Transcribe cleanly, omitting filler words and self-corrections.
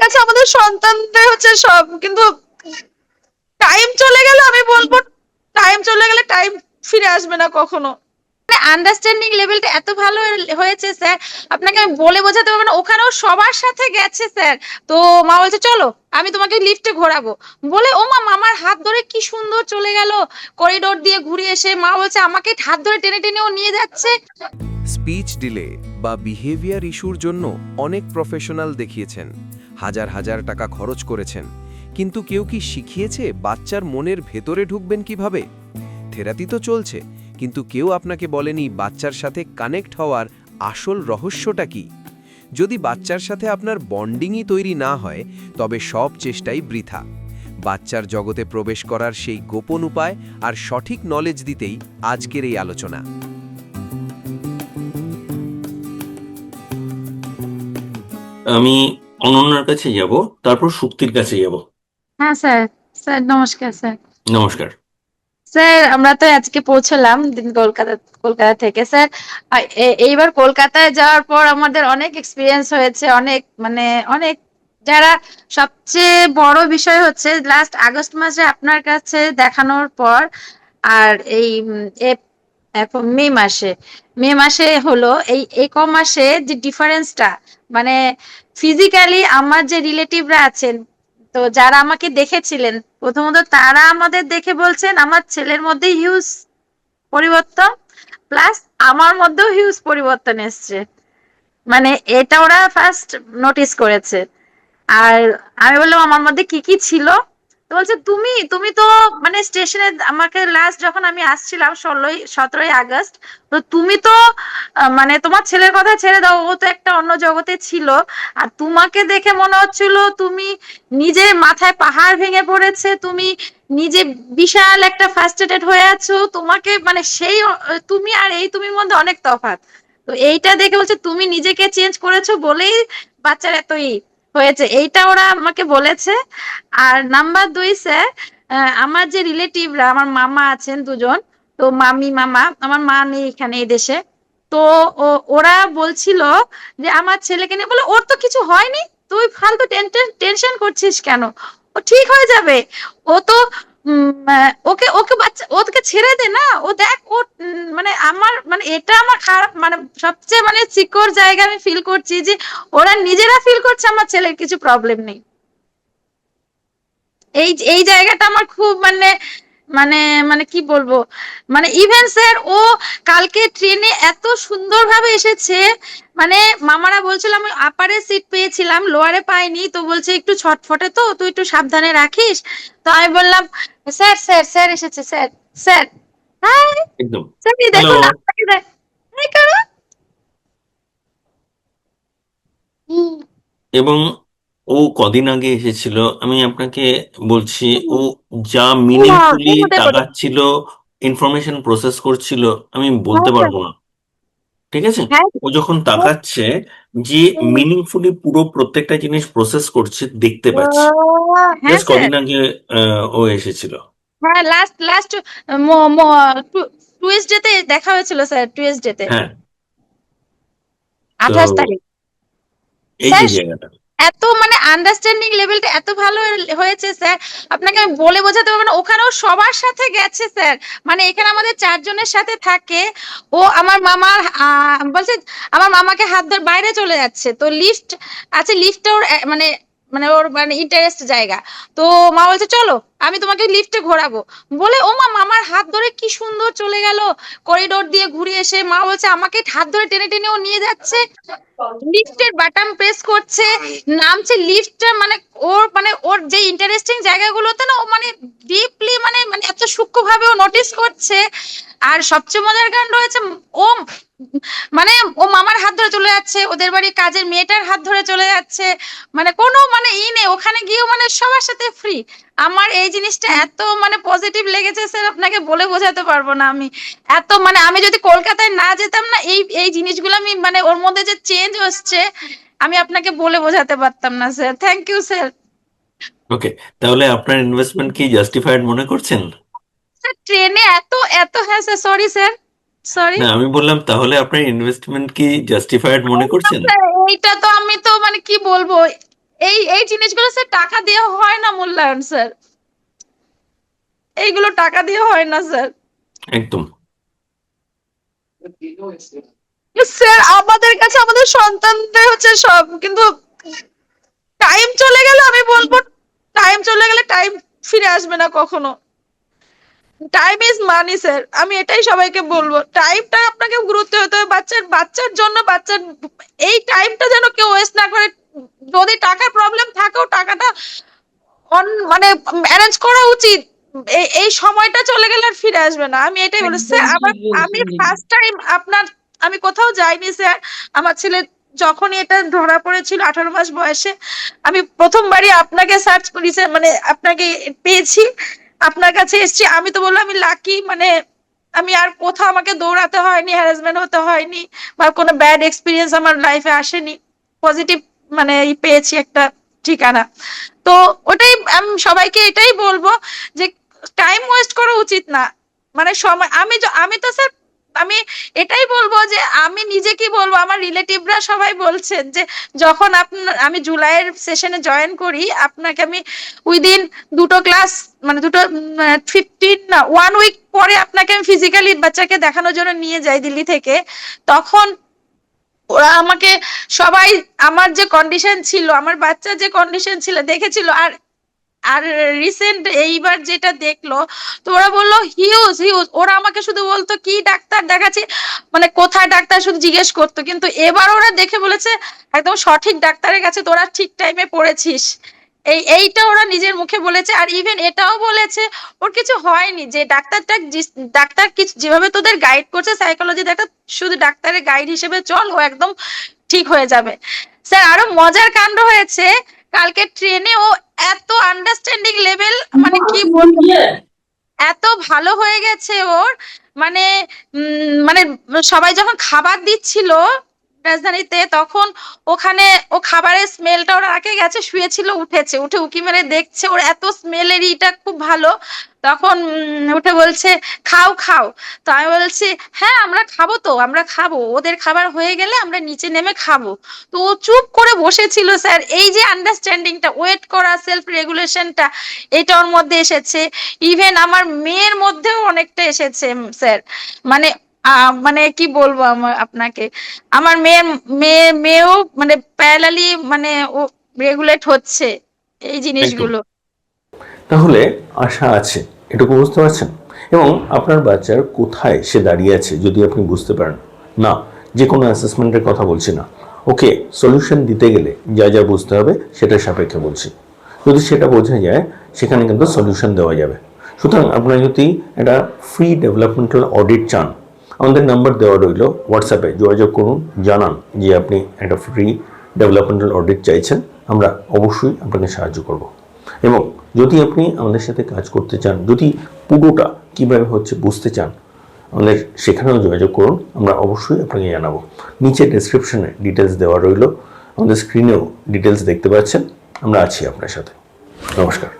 কাছে আমাদের সন্তানদের হচ্ছে সব, কিন্তু টাইম চলে গেলে আমি বলবো টাইম চলে গেলে টাইম ফিরে আসবে না কখনো। মানে আন্ডারস্ট্যান্ডিং লেভেলটা এত ভালো হয়েছে স্যার, আপনাকে আমি বলে বোঝাতে পারবো না। ওখানেও সবার সাথে গেছে স্যার। তো মা বলছে চলো আমি তোমাকে লিফটে ঘোরাবো, বলে ও মা মামার হাত ধরে কি সুন্দর চলে গেল করিডোর দিয়ে ঘুরে এসে, মা বলছে আমাকে হাত ধরে টেনে টেনে ও নিয়ে যাচ্ছে। স্পিচ ডিলে বা বিহেভিয়ার ইস্যুর জন্য অনেক প্রফেশনাল দেখিয়েছেন, হাজার হাজার টাকা খরচ করেছেন, কিন্তু কেউ কি শিখিয়েছে বাচ্চার মনের ভেতরে ঢুকবেন কিভাবে? থেরাপি তো চলছে, কিন্তু কেউ আপনাকে বলেনি বাচ্চার সাথে কানেক্ট হওয়ার আসল রহস্যটা কি। যদি বাচ্চার সাথে আপনার বন্ডিংই তৈরি না হয়, তবে সব চেষ্টাই বৃথা। বাচ্চার জগতে প্রবেশ করার সেই গোপন উপায় আর সঠিক নলেজ দিতেই আজকের এই আলোচনা। আমি অনন্যার কাছে যাব, তারপর সুক্তির কাছে যাব। হ্যাঁ স্যার। স্যার নমস্কার স্যার। নমস্কার। স্যার আমরা তো আজকে পৌঁছলাম কলকাতা, কলকাতা থেকে স্যার। এইবার কলকাতায় যাওয়ার পর আমাদের অনেক এক্সপিরিয়েন্স হয়েছে, অনেক মানে অনেক, যারা সবচেয়ে বড় বিষয় হচ্ছে লাস্ট আগস্ট মাসে আপনার কাছে দেখানোর পর আর এই এখন মে মাসে হলো এই মাসে যে ডিফারেন্সটা, মানে ফিজিক্যালি আমার যে রিলেটিভরা আছেন, তো যারা আমাকে দেখেছিলেন প্রথমত তারা আমাদের দেখে বলছেন আমার ছেলের মধ্যে হিউজ পরিবর্তন, প্লাস আমার মধ্যেও হিউজ পরিবর্তন এসছে। মানে এটা ওরা ফার্স্ট নোটিস করেছে। আর আমি বললাম আমার মধ্যে কি কি ছিল, তো বলছে তুমি তুমি তো মানে স্টেশনে আমাকে লাস্ট যখন আমি আসছিলাম 17ই আগস্ট, তো তুমি তো মানে তোমার ছেলের কথা ছেড়ে দাও, ও তো একটা অন্য জগতে ছিল। আর তোমাকে দেখে মনে হচ্ছিল তুমি নিজে মাথায় পাহাড় ভেঙে পড়েছে, তুমি নিজে বিশাল একটা ফার্স্ট্রেটেড হয়ে আছো, তোমাকে মানে সেই তুমি আর এই তুমির মধ্যে অনেক তফাৎ। তো এইটা দেখে বলছে তুমি নিজেকে চেঞ্জ করেছো বলেই বাচ্চার এতই হয়েছে, এইটা ওরা আমাকে বলেছে। আর নাম্বার 2 স্যার, আমার যে রিলেটিভরা, আমার মামা আছেন দুজন, তো মামি মামা, আমার মা নেই এখানে এই দেশে। তো ওরা বলছিল যে আমার ছেলেকে নিয়ে, বলে ওর তো কিছু হয়নি, তুই ফালতু টেনশন করছিস কেন, ও ঠিক হয়ে যাবে। ও তো ওকে ওকে বাচ্চা ওকে ছেড়ে দে না, ও দেখ ও মানে আমার মানে এটা আমার খারাপ মানে সবচেয়ে মানে সিকিউর জায়গা আমি ফিল করছি যে ওরা নিজেরা ফিল করছে আমার ছেলের কিছু প্রবলেম নেই। এই এই জায়গাটা আমার খুব মানে মানে মানে কি বলবো, মানে ইভেন স্যার ও কালকে ট্রেনে এত সুন্দরভাবে এসেছে, মানে মামারা বলছিল আমি আপারে সিট পেয়েছিলাম লোয়ারে পাইনি, তো বলছে একটু ছটফটে তো তুই একটু সাবধানে রাখিস। তো আমি বললাম স্যার স্যার স্যার এসেছে স্যার, স্যার হ্যাঁ একদম। স্যার এই হ্যালো। দেখুন আপনাকে দেখ, এই কারণ এবং ও কদিন আগে এসেছিল, আমি আপনাকে বলছি, ও যা হ্যাঁ মিনিংফুলি এই হতে পারে। তাকাচ্ছিল, ইনফরমেশন প্রসেস করছিল, আমি হ্যাঁ বলতে স্যার। পারবো না। ঠিক আছে? হ্যাঁ ও যখন তাকাচ্ছে, যে মিনিংফুলি পুরো প্রত্যেকটা জিনিস প্রসেস করছে দেখতে পাচ্ছি। হ্যাঁ জাস্ট স্যার। কদিন আগে ও এসেছিল। হ্যাঁ লাস্ট লাস্ট টুয়েসডেতে দেখা হয়েছিল স্যার, টুয়েসডেতে হ্যাঁ। তো 28 তারিখ। এই যে স্যার জায়গাটা। এত মানে আন্ডারস্ট্যান্ডিং লেভেলটা এত ভালো হয়েছে স্যার, আপনাকে আমি বলে বোঝাতে পারবো না। ওখানেও সবার সাথে গেছে স্যার, মানে এখানে আমাদের 4 জনের সাথে থাকে। ও আমার মামার বলছে আমার মামাকে হাত ধরে বাইরে চলে যাচ্ছে, তো লিফট আছে, লিফটে ওর মানে মানে ওর মানে ইন্টারেস্ট জায়গা। তো মা বলছে চলো আমি তোমাকে লিফটে ঘোরাবো, বলে ও মা মামার হাত ধরে কি সুন্দর চলে গেল করিডোর দিয়ে ঘুরে এসে, মা বলছে আমাকে হাত ধরে টেনে টেনে ও নিয়ে যাচ্ছে, লিফটের বাটন প্রেস করছে, নামছে লিফটটা, মানে ওর যে ইন্টারেস্টিং জায়গাগুলোতে না ও মানে ডিপলি মানে মানে এত সূক্ষ্মভাবে ও নোটিস করছে। আর সবচেয়ে মজার কাণ্ড হয়েছে ও মানে ও মামার হাত ধরে চলে যাচ্ছে, ওদের বাড়ির কাজের মেয়েটার হাত ধরে চলে যাচ্ছে, মানে কোনো মানে নেই, ওখানে গিয়েও মানে সবার সাথে ফ্রি। আমার এই জিনিসটা এত মানে পজিটিভ লেগেছে স্যার, আপনাকে বলে বোঝাতে পারবো না। আমি এত মানে আমি যদি কলকাতায় না যেতাম না, এই এই জিনিসগুলো আমি মানে ওর মধ্যে যে চেঞ্জ হচ্ছে আমি আপনাকে বলে বোঝাতে পারতাম না sir. Thank you sir. Okay, তাহলে আপনার ইনভেস্টমেন্ট কি জাস্টিফাইড মনে করছেন? স্যার ট্রেনে এত এত, হ্যাঁ স্যার সরি স্যার, সরি। না, আমি বললাম তাহলে আপনার ইনভেস্টমেন্ট কি জাস্টিফাইড মনে করছেন? এইটা তো আমি তো মানে কি বলবো, এই এই জিনিসগুলো স্যার টাকা দিয়ে হয় না মূল্যায়ন স্যার, এইগুলো টাকা দিয়ে হয় না স্যার। একদম। স্যার আমাদের কাছে আমাদের সন্তানদের হচ্ছে সব, কিন্তু টাইম চলে গেলে আমি বলবো টাইম চলে গেলে টাইম ফিরে আসবে না কখনো। টাইম ইজ মানি স্যার, আমি এটাই সবাইকে বলবো, টাইমটা আপনাকে গুরুত্ব হতে হবে বাচ্চার বাচ্চার জন্য, বাচ্চার এই টাইমটা যেন কেউ ওয়েস্ট না করে। যদি টাকার প্রবলেম থাকেও টাকাটা মানে ম্যানেজ করা উচিত। এই সময়টা চলে গেলে আর ফিরে আসবে না, আমি এটাই বলি স্যার। আমি ফার্স্ট টাইম আমি কোথাও যাইনি স্যার, আমার ছেলে যখনই এটা ধরা পড়েছিল 18 মাস বয়সে, আমি প্রথমবারই আপনাকে সার্চ করি স্যার, মানে আপনাকে পেয়েছি, আপনার কাছে এসেছি। আমি তো বললাম আমি লাকি, মানে আমি আর কোথাও আমাকে দৌড়াতে হয়নি, হ্যারাসমেন্ট হতে হয়নি, বা কোনো ব্যাড এক্সপিরিয়েন্স আমার লাইফে আসেনি, পজিটিভ মানে পেয়েছি একটা ঠিকানা। তো ওটাই আমি সবাইকে এটাই বলবো যে টাইম ওয়েস্ট করা উচিত না। মানে সময় আমি তো স্যার আমি এটাই বলবো যে আমি নিজে কি বলবো, আমার রিলেটিভরা সবাই বলছেন যে যখন আমি জুলাইয়ের সেশনে জয়েন করি, আপনাকে আমি উইদিন দুটো ক্লাস মানে দুটো 15 না 1 উইক পরে আপনাকে আমি ফিজিক্যালি বাচ্চাকে দেখানোর জন্য নিয়ে যাই দিল্লি থেকে। তখন ওরা আমাকে সবাই আমার যে কন্ডিশন ছিল, আমার বাচ্চার যে কন্ডিশন ছিল দেখেছিল। আর আর রিসেন্ট এইবার যেটা দেখলো, তো ওরা বললো হিউজ হিউজ, ওরা আমাকে শুধু বলতো কি ডাক্তার দেখাচ্ছি, মানে কোথায় ডাক্তার শুধু জিজ্ঞেস করতো, কিন্তু এবার ওরা দেখে বলেছে একদম সঠিক ডাক্তারের কাছে তোরা ঠিক টাইমে পড়েছিস। এইটা ওরা নিজের মুখে বলেছে। আর ইভেন এটাও বলেছে ওর কিছু হয়নি, যে ডাক্তার কিছু যেভাবে তোদের গাইড করছে সাইকোলজি ডাক্তার, শুধু ডাক্তারের গাইড হিসেবে চল, ও একদম ঠিক হয়ে যাবে। স্যার আরো মজার কাণ্ড হয়েছে, কালকে ট্রেনে ও এত আন্ডারস্ট্যান্ডিং লেভেল, মানে কি বলবো, এত ভালো হয়ে গেছে ওর, মানে মানে সবাই যখন খাবার দিচ্ছিল রাজধানীতে, তখন ওখানে ও খাবারের স্মেলটা ওর আগে গেছে, শুয়েছিল, উঠেছে, উঠে উকি মেরে দেখছে, ওর এত স্মেলের ইটা খুব ভালো। তখন উঠে বলছে খাও খাও। তো আমি বলছি হ্যাঁ আমরা খাবো, তো আমরা খাবো, ওদের খাবার হয়ে গেলে আমরা নিচে নেমে খাবো। তো ও চুপ করে বসেছিল স্যার। এই যে আন্ডারস্ট্যান্ডিংটা, ওয়েট করা, সেলফ রেগুলেশনটা, এটা ওর মধ্যে এসেছে। ইভেন আমার মেয়ের মধ্যেও অনেকটা এসেছে স্যার। মানে মানে কি বলবো আমার আপনাকে, আমার মেয়েও মানে প্যারালালি মানে ও রেগুলেট হচ্ছে এই একদম। জিনিসগুলো। তাহলে আশা আছে, এটুকু বুঝতে পারছেন? এবং আপনার বাচ্চার কোথায় সে দাঁড়িয়ে আছে যদি আপনি বুঝতে পারেন, না যে কোনো অ্যাসেসমেন্টের কথা বলছি না, ওকে সলিউশন দিতে গেলে যা যা বুঝতে হবে সেটার সাপেক্ষে বলছি। যদি সেটা বোঝা যায় সেখানে কিন্তু সলিউশন দেওয়া যাবে। সুতরাং আপনারা যদি একটা ফ্রি ডেভেলপমেন্টাল অডিট চান, আমাদের নাম্বার দেওয়া রইল, হোয়াটসঅ্যাপে যোগাযোগ করুন, জানান যে আপনি একটা ফ্রি ডেভেলপমেন্টাল অডিট চাইছেন, আমরা অবশ্যই আপনাকে সাহায্য করব। এবং যদি আপনি আমাদের সাথে কাজ করতে চান, যদি পুরোটা কীভাবে হচ্ছে বুঝতে চান, আমাদের সেখানেও যোগাযোগ করুন, আমরা অবশ্যই আপনাকে জানাবো। নিচে ডেসক্রিপশনে ডিটেলস দেওয়া রইল, আমাদের স্ক্রিনেও ডিটেলস দেখতে পাচ্ছেন। আমরা আছি আপনার সাথে। নমস্কার।